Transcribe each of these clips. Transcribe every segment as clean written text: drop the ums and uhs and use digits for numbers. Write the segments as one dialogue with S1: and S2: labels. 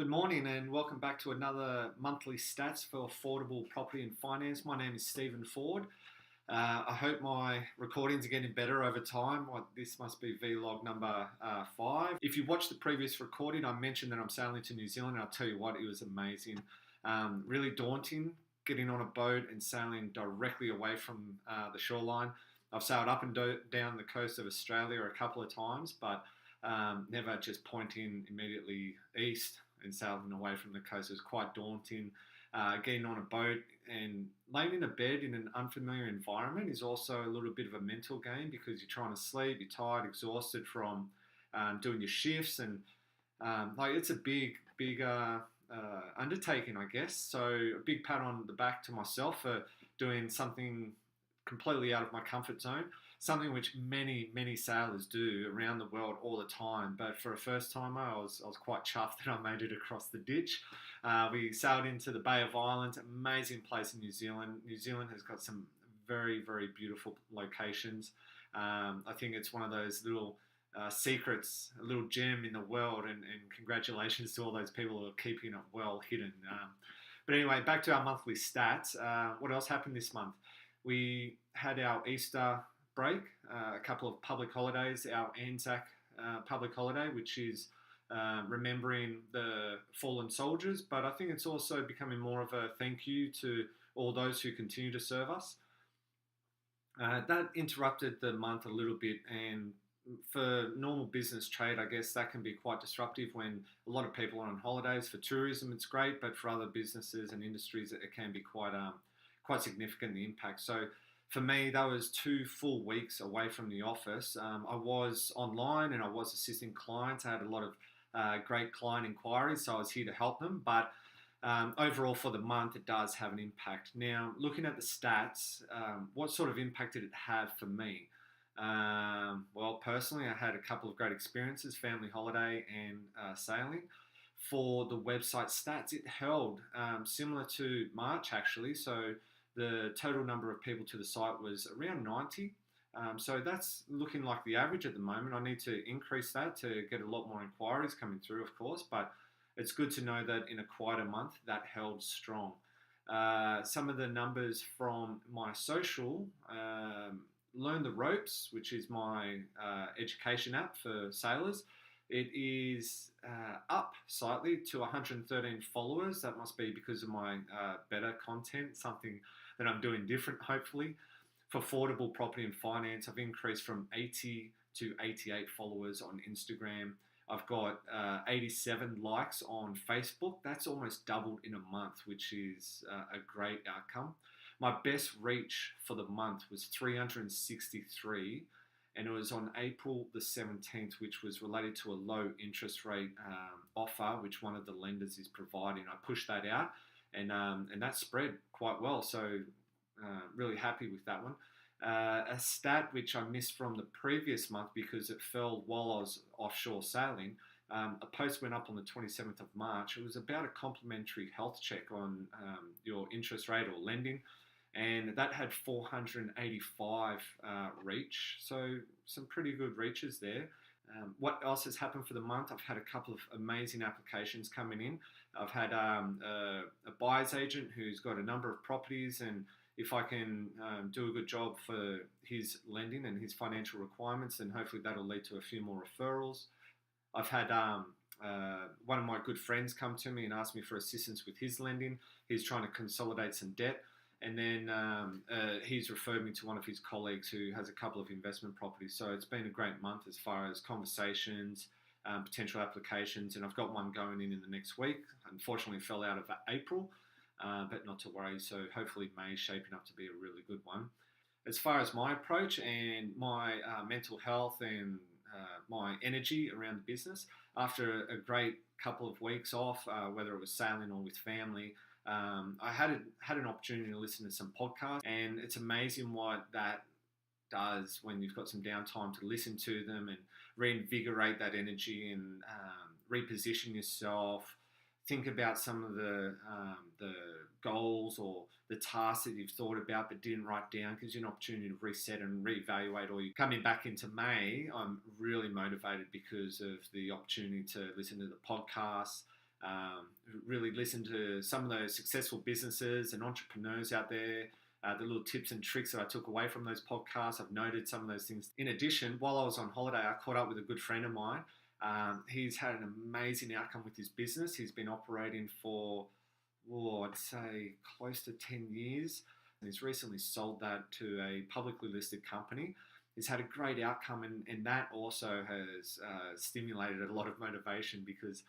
S1: Good morning and welcome back to another monthly stats for affordable property and finance. My name is Stephen Ford. I hope my recordings are getting better over time. This must be vlog number 5. If you watched the previous recording, I mentioned that I'm sailing to New Zealand. And I'll tell you what, it was amazing. Really daunting getting on a boat and sailing directly away from the shoreline. I've sailed up and down the coast of Australia a couple of times, but never just pointing immediately east and sailing away from the coast. It was quite daunting. Getting on a boat and laying in a bed in an unfamiliar environment is also a little bit of a mental game because you're trying to sleep, you're tired, exhausted from doing your shifts, and it's a big undertaking, I guess. So a big pat on the back to myself for doing something completely out of my comfort zone. Something which many sailors do around the world all the time. But for a first timer, I was quite chuffed that I made it across the ditch. We sailed into the Bay of Islands, amazing place in New Zealand. New Zealand has got some very beautiful locations. I think it's one of those little secrets, a little gem in the world, and congratulations to all those people who are keeping it well hidden. But anyway, back to our monthly stats. What else happened this month? We had our Easter break, a couple of public holidays, our Anzac public holiday, which is remembering the fallen soldiers, but I think it's also becoming more of a thank you to all those who continue to serve us. That interrupted the month a little bit, and for normal business trade, I guess that can be quite disruptive when a lot of people are on holidays. For tourism, it's great, but for other businesses and industries, it can be quite significant, the impact. So for me, that was 2 full weeks away from the office. I was online and I was assisting clients. I had a lot of great client inquiries, so I was here to help them. But overall, for the month, it does have an impact. Now, looking at the stats, what sort of impact did it have for me? Well, personally, I had a couple of great experiences, family holiday and sailing. For the website stats, it held similar to March, actually. So the total number of people to the site was around 90. So that's looking like the average at the moment. I need to increase that to get a lot more inquiries coming through, of course, but it's good to know that in a quieter month, that held strong. Some of the numbers from my social, Learn the Ropes, which is my education app for sailors, it is up slightly to 113 followers. That must be because of my better content, something that I'm doing different, hopefully. For affordable property and finance, I've increased from 80 to 88 followers on Instagram. I've got 87 likes on Facebook. That's almost doubled in a month, which is a great outcome. My best reach for the month was 363, and it was on April the 17th, which was related to a low interest rate offer, which one of the lenders is providing. I pushed that out, and that spread quite well, so really happy with that one. A stat which I missed from the previous month because it fell while I was offshore sailing, a post went up on the 27th of March. It was about a complimentary health check on your interest rate or lending, and that had 485 reach, so some pretty good reaches there. What else has happened for the month? I've had a couple of amazing applications coming in. I've had a buyer's agent who's got a number of properties, and if I can do a good job for his lending and his financial requirements, then hopefully that'll lead to a few more referrals. I've had one of my good friends come to me and ask me for assistance with his lending. He's trying to consolidate some debt. And then he's referred me to one of his colleagues who has a couple of investment properties. So it's been a great month as far as conversations, potential applications, and I've got one going in the next week. Unfortunately, it fell out of April, but not to worry. So hopefully May is shaping up to be a really good one. As far as my approach and my mental health and my energy around the business, after a great couple of weeks off, whether it was sailing or with family, I had an opportunity to listen to some podcasts, and it's amazing what that does when you've got some downtime to listen to them and reinvigorate that energy and reposition yourself. Think about some of the goals or the tasks that you've thought about but didn't write down. Gives you an opportunity to reset and reevaluate. Or you coming back into May, I'm really motivated because of the opportunity to listen to the podcasts, really listen to some of those successful businesses and entrepreneurs out there. The little tips and tricks that I took away from those podcasts. I've noted some of those things. In addition, while I was on holiday, I caught up with a good friend of mine. He's had an amazing outcome with his business. He's been operating for, I'd say, close to 10 years. And he's recently sold that to a publicly listed company. He's had a great outcome, and that also has stimulated a lot of motivation because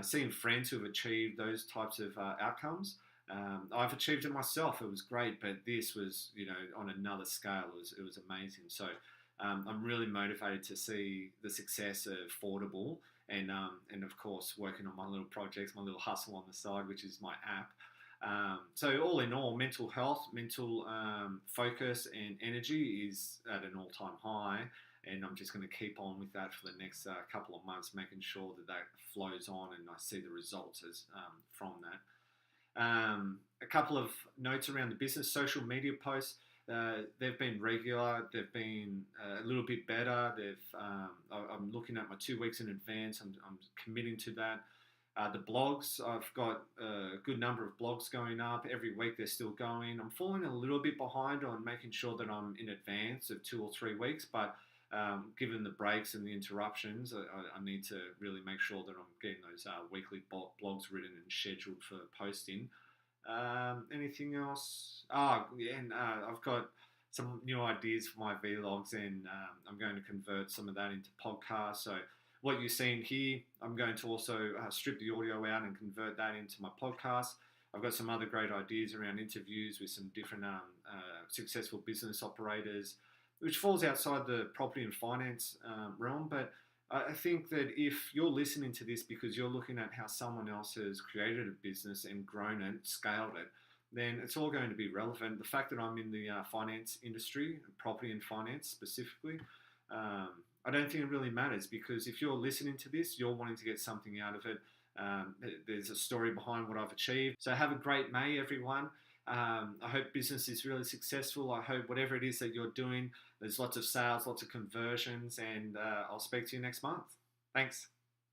S1: seeing friends who have achieved those types of outcomes, I've achieved it myself. It was great, but this was, on another scale. It was amazing. So I'm really motivated to see the success of Fordable, and of course working on my little projects, my little hustle on the side, which is my app. So all in all, mental health, mental focus and energy is at an all-time high, and I'm just going to keep on with that for the next couple of months, making sure that flows on and I see the results from that. A couple of notes around the business. Social media posts, they've been regular, they've been a little bit better. I'm looking at my 2 weeks in advance. I'm committing to that. The blogs, I've got a good number of blogs going up. Every week they're still going. I'm falling a little bit behind on making sure that I'm in advance of 2 or 3 weeks, but given the breaks and the interruptions, I need to really make sure that I'm getting those weekly blogs written and scheduled for posting. Anything else? And I've got some new ideas for my vlogs, and I'm going to convert some of that into podcasts. So what you're seeing here, I'm going to also strip the audio out and convert that into my podcast. I've got some other great ideas around interviews with some different successful business operators, which falls outside the property and finance realm. But I think that if you're listening to this because you're looking at how someone else has created a business and grown it, scaled it, then it's all going to be relevant. The fact that I'm in the finance industry, property and finance specifically, I don't think it really matters, because if you're listening to this, you're wanting to get something out of it. There's a story behind what I've achieved. So have a great May, everyone. I hope business is really successful. I hope whatever it is that you're doing, there's lots of sales, lots of conversions, and I'll speak to you next month. Thanks.